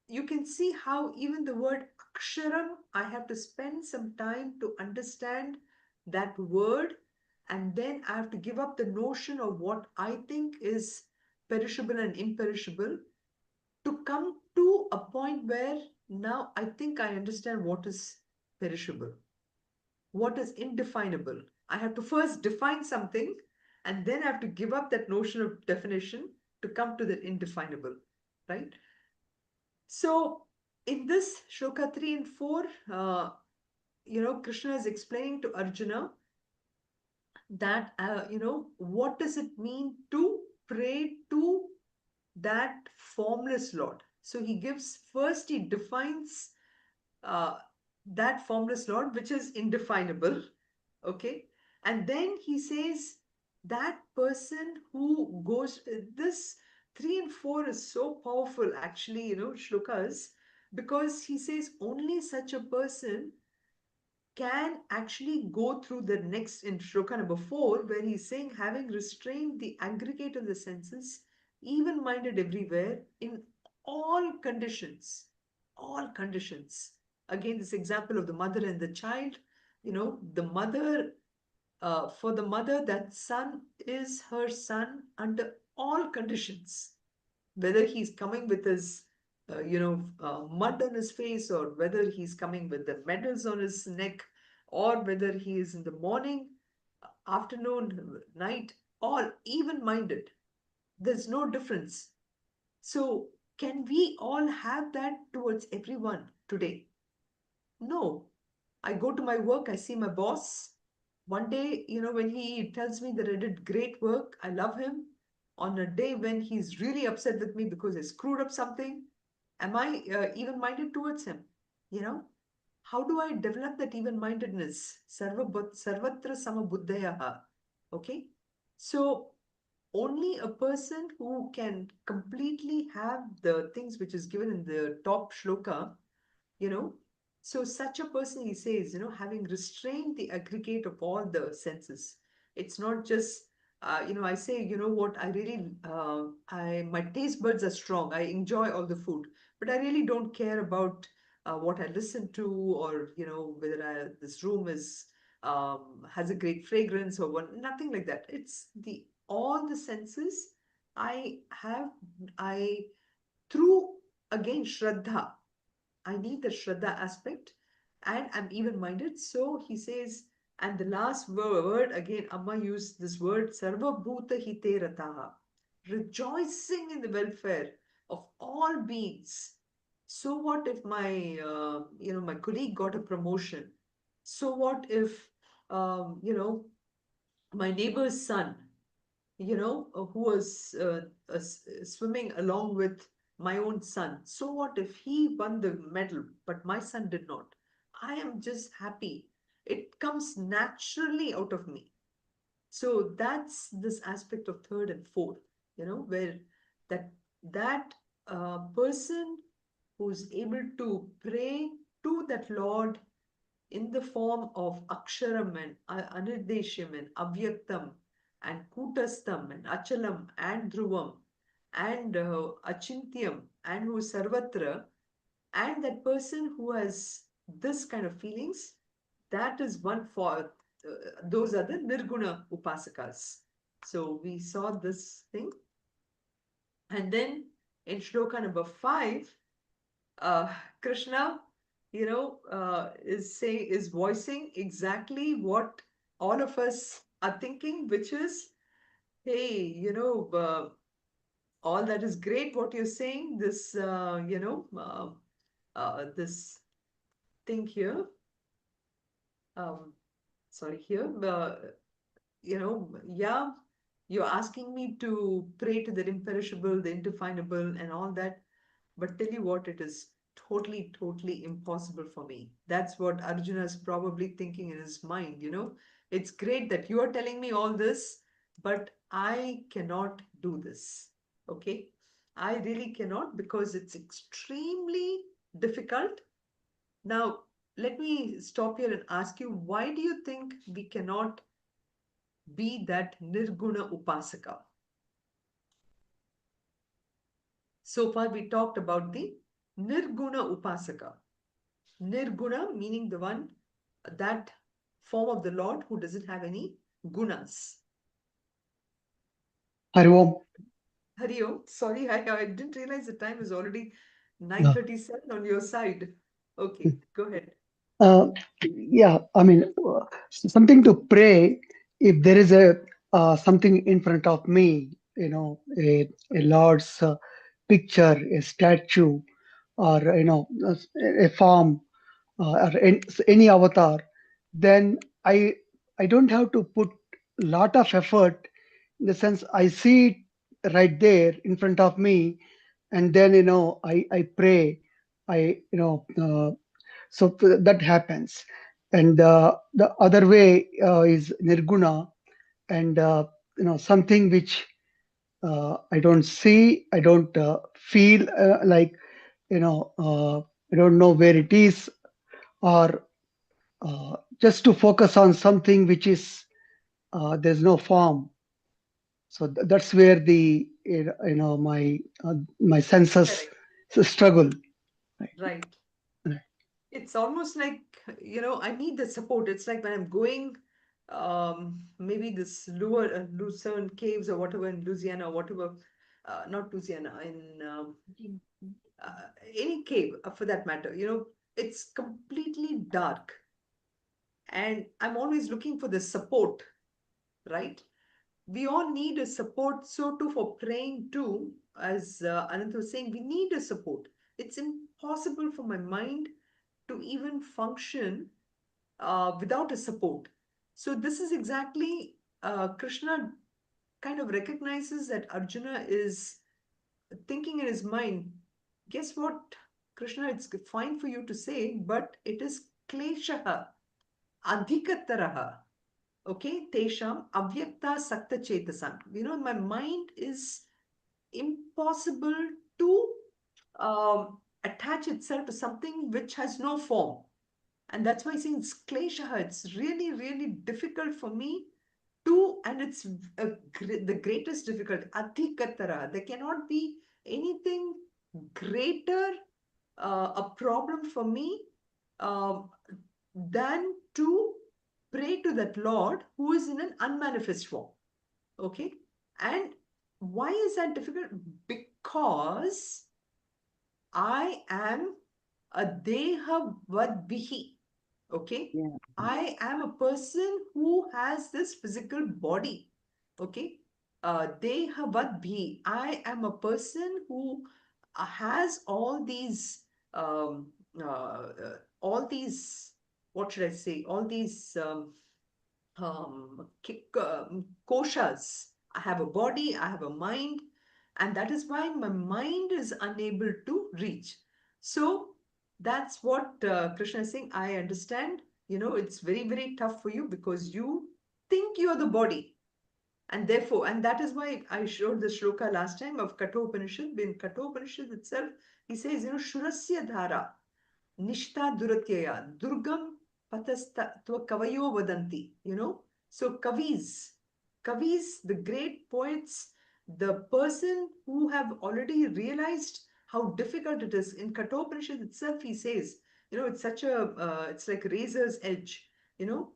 you can see how even the word aksharam, I have to spend some time to understand that word, and then I have to give up the notion of what I think is perishable and imperishable to come to a point where now I think I understand what is perishable, what is indefinable. I have to first define something, and then I have to give up that notion of definition to come to the indefinable, right? So, in this Shloka 3 and 4, Krishna is explaining to Arjuna that, what does it mean to pray to that formless Lord? So, he defines uh, that formless Lord, which is indefinable, okay? And then he says, that person who goes, this 3 and 4 is so powerful, actually, shlokas, because he says only such a person can actually go through the next, in shloka number 4, where he's saying, having restrained the aggregate of the senses, even minded everywhere, in all conditions, all conditions. Again, this example of the mother and the child, the mother, for the mother, that son is her son under all conditions, whether he's coming with his mud on his face, or whether he's coming with the medals on his neck, or whether he is in the morning, afternoon, night, all even minded. There's no difference. So can we all have that towards everyone today? No. I go to my work, I see my boss. One day, when he tells me that I did great work, I love him. On a day when he's really upset with me because I screwed up something, am I even-minded towards him? You know, how do I develop that even-mindedness? Sarvatra samabuddhayaha. Okay? So, only a person who can completely have the things which is given in the top shloka, you know, So such a person, he says, having restrained the aggregate of all the senses. It's not just, I say, what, I really, my taste buds are strong. I enjoy all the food, but I really don't care about what I listen to, or, whether this room has a great fragrance or what, nothing like that. It's all the senses I have, I, through, again, Shraddha. I need the Shraddha aspect, and I'm even minded. So he says, and the last word again, Amma used this word, Sarva Bhuta Hite Rataha, rejoicing in the welfare of all beings. So what if my colleague got a promotion? So what if, my neighbor's son, who was swimming along with my own son. So what if he won the medal, but my son did not? I am just happy. It comes naturally out of me. So that's this aspect of third and fourth, where that person who's able to pray to that Lord in the form of Aksharam and Anirdeshyam and Avyaktam and Kutastam and Achalam and Dhruvam and Achintyam and who is Sarvatra, and that person who has this kind of feelings, that is one for, those are the Nirguna Upasakas. So we saw this thing. And then in shloka number 5, Krishna, is voicing exactly what all of us are thinking, which is, hey, all that is great what you're saying. This, this thing here. Um, sorry, here. Yeah, you're asking me to pray to the imperishable, the indefinable, and all that. But tell you what, it is totally, totally impossible for me. That's what Arjuna is probably thinking in his mind. It's great that you are telling me all this, but I cannot do this. Okay? I really cannot, because it's extremely difficult. Now, let me stop here and ask you, why do you think we cannot be that Nirguna Upasaka? So far, we talked about the Nirguna Upasaka. Nirguna meaning the one, that form of the Lord who doesn't have any gunas. Hari Om. Hari Om, sorry, I didn't realize the time is already Yeah. 9:37 on your side. Okay, go ahead. Yeah, I mean, something to pray. If there is something in front of me, a Lord's picture, a statue, or a form, or any avatar, then I don't have to put lot of effort. In the sense, I see it right there in front of me, and then I pray. I so that happens. And the other way is nirguna, and something which I don't see, I don't feel, like I don't know where it is, or just to focus on something which is there's no form. So that's where the my senses Correct. struggle. Right. Right. Right. It's almost like, I need the support. It's like when I'm going, maybe this Lucerne caves or whatever in Louisiana, or whatever, not Louisiana, in any cave for that matter, it's completely dark. And I'm always looking for the support, right? We all need a support. So too for praying too, as Anant was saying, we need a support. It's impossible for my mind to even function without a support. So this is exactly, Krishna kind of recognizes that Arjuna is thinking in his mind, guess what, Krishna, it's fine for you to say, but it is kleshaha, adhikataraha. Okay, tesham avyakta sakta chetasam. My mind is impossible to attach itself to something which has no form. And that's why he's saying it's kleshaha. It's really, really difficult for me to, and it's the greatest difficulty, adhikatara. There cannot be anything greater a problem for me um, than to pray to that Lord who is in an unmanifest form. Okay? And why is that difficult? Because I am a deha vadbihi. Okay? Yeah. I am a person who has this physical body. Okay? Deha vadbhi. I am a person who has um, all these, what should I say? All these koshas. I have a body, I have a mind, and that is why my mind is unable to reach. So that's what Krishna is saying. I understand, it's very, very tough for you because you think you're the body. And therefore, and that is why I showed the shloka last time of Kathopanishad. In Kathopanishad itself, he says, Shurasya dhara. Nishta Duratyaya, Durgam Patasta Kavayo Vadanti, So Kavis, the great poets, the person who have already realized how difficult it is. In Kathopanishad itself, he says, it's such it's like razor's edge, you know.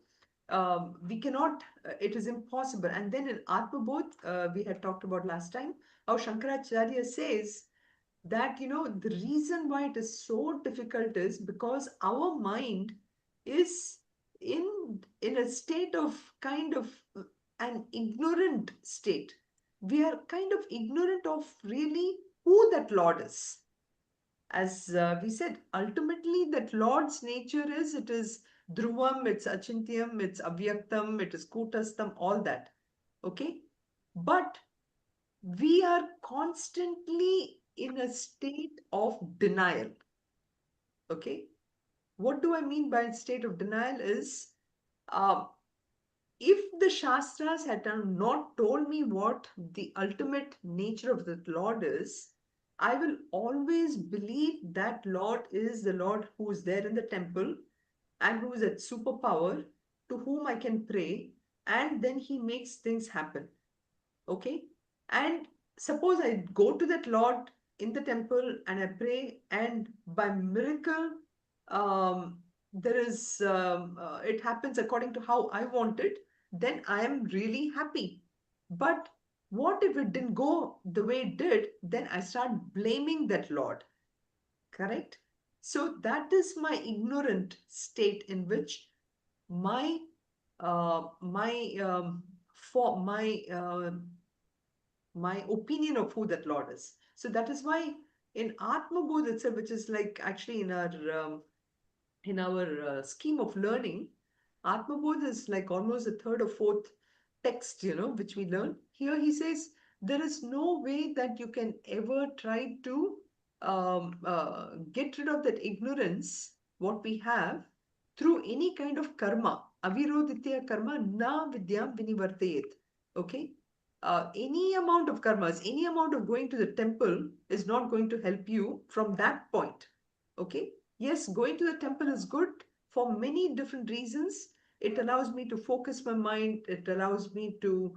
We cannot, it is impossible. And then in Atmabodh, we had talked about last time, how Shankaracharya says, that the reason why it is so difficult is because our mind is in a state of kind of an ignorant state. We are kind of ignorant of really who that Lord is. As we said, ultimately that Lord's nature is, it is dhruvam, it's achintyam, it's avyaktam, it is kutastam, all that. Okay, but we are constantly in a state of denial. Okay, what do I mean by state of denial is, uh, if the Shastras had not told me what the ultimate nature of the Lord is, I will always believe that Lord is the Lord who is there in the temple and who is that superpower to whom I can pray, and then he makes things happen. Okay, and suppose I go to that Lord in the temple and I pray, and by miracle, there is it happens according to how I want it, then I am really happy. But what if it didn't go the way it did? Then I start blaming that Lord. Correct? So that is my ignorant state in which my my for my opinion of who that Lord is. So that is why in Atmabodh itself, which is like actually in our scheme of learning, Atmabodh is like almost the third or fourth text, which we learn. Here he says there is no way that you can ever try to get rid of that ignorance, what we have, through any kind of karma. Aviroditya karma na vidyam vinivartayet. Okay? Any amount of karmas, any amount of going to the temple is not going to help you from that point. Okay? Yes, going to the temple is good for many different reasons. It allows me to focus my mind. It allows me to,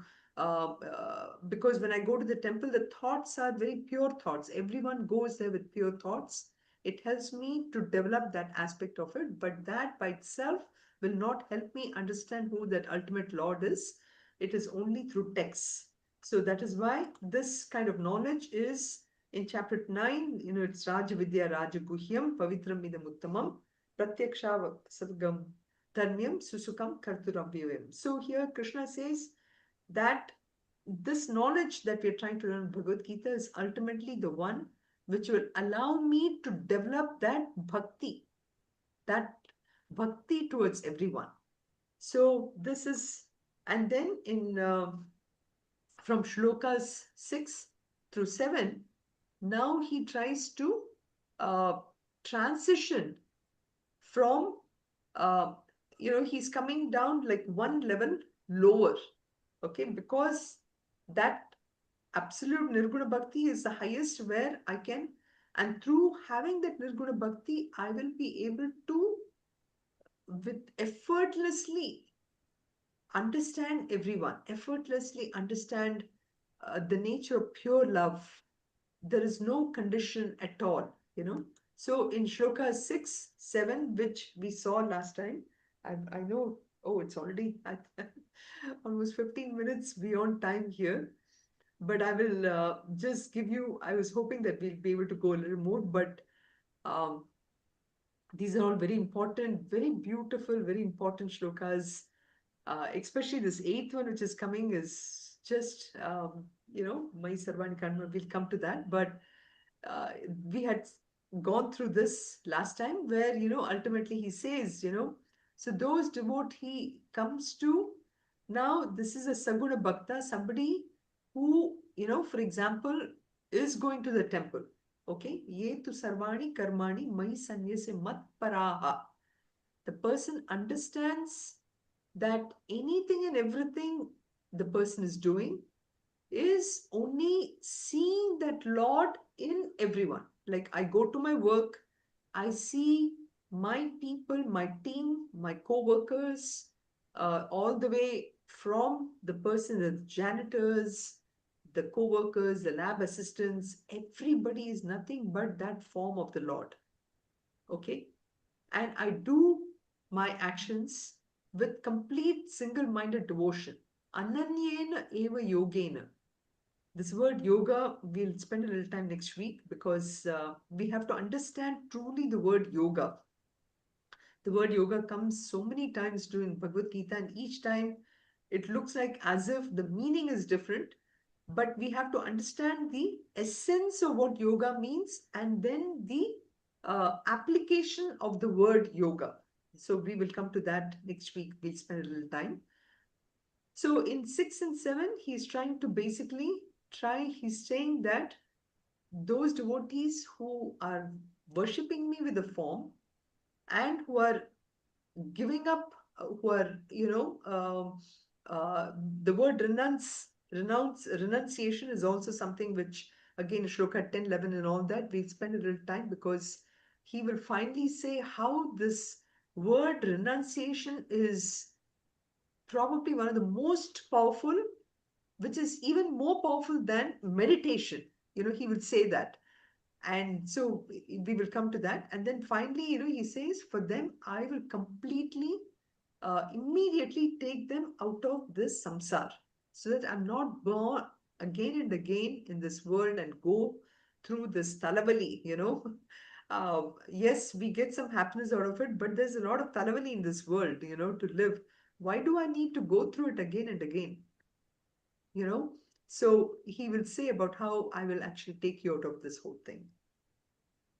because when I go to the temple, the thoughts are very pure thoughts. Everyone goes there with pure thoughts. It helps me to develop that aspect of it, but that by itself will not help me understand who that ultimate Lord is. It is only through texts. So that is why this kind of knowledge is in chapter 9, it's Raja Vidya Raja Guhyam, Pavitram Idam Uttamam, Pratyaksha Sargam, Dharmyam Susukam Karturabhyavim. So here Krishna says that this knowledge that we are trying to learn in Bhagavad Gita is ultimately the one which will allow me to develop that bhakti towards everyone. So this is, and then in from shlokas 6 through 7, now he tries to uh, transition from, uh, he's coming down like one level lower, okay, because that absolute Nirguna Bhakti is the highest where I can, and through having that Nirguna Bhakti, I will be able to with effortlessly understand everyone, effortlessly understand the nature of pure love. There is no condition at all, you know. So in Shloka 6, 7, which we saw last time, I know, oh, it's already at almost 15 minutes beyond time here. But I will just give you, I was hoping that we'll be able to go a little more, but um, these are all very important, very beautiful, very important shlokas. Especially this eighth one, which is coming, is just, Mai Sarvani Karma. We'll come to that. But uh, we had gone through this last time where, ultimately he says, so those devotee comes to, now this is a Saguna Bhakta, somebody who, for example, is going to the temple. Okay, ye tu sarvani karmani mai sanyase mat paraha. The person understands that anything and everything the person is doing is only seeing that Lord in everyone. Like I go to my work, I see my people, my team, my co-workers, all the way from the person, the janitors, the co-workers, the lab assistants, everybody is nothing but that form of the Lord. Okay? And I do my actions with complete single-minded devotion. Ananyena eva yogena. This word yoga, we'll spend a little time next week because we have to understand truly the word yoga. The word yoga comes so many times during Bhagavad Gita, and each time it looks like as if the meaning is different, but we have to understand the essence of what yoga means and then the application of the word yoga. So we will come to that next week. We'll spend a little time. So in 6 and 7, he's trying to basically he's saying that those devotees who are worshipping me with a form and who are giving up, who are, the word renunciation is also something which, again, Shloka 10, 11 and all that, we'll spend a little time because he will finally say how this word renunciation is probably one of the most powerful, which is even more powerful than meditation. He will say that. And so we will come to that. And then finally, he says, for them, I will completely, immediately take them out of this samsara so that I'm not born again and again in this world and go through this talavali. Yes, we get some happiness out of it, but there's a lot of talavali in this world, to live. Why do I need to go through it again and again? you know so he will say about how I will actually take you out of this whole thing.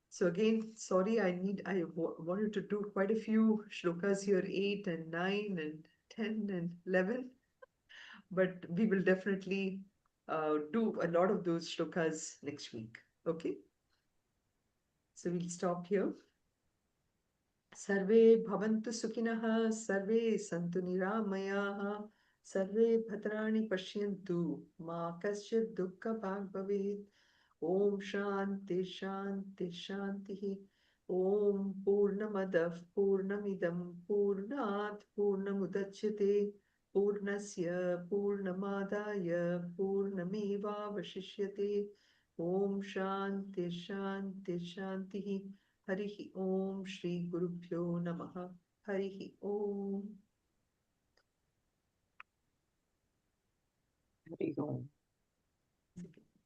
So again, sorry, wanted to do quite a few shlokas here, 8 and 9 and 10 and 11, but we will definitely do a lot of those shlokas next week. Okay, so we'll stop here. सर्वे भवन्तु सुखिनः, सर्वे सन्तु निरामयाः, सर्वे भद्राणि पश्यन्तु, मा कश्चित् दुःखभाग् भवेत्. ॐ शान्ति शान्ति शान्तिः. ॐ पूर्णमदः पूर्णमिदं पूर्णात् पूर्णमुदच्यते, पूर्णस्य पूर्णमादाय पूर्णमेवावशिष्यते. ॐ शान्ति शान्ति शान्तिः. हरिः ॐ श्री गुरुभ्यो नमः. हरिः ॐ. Hari Om.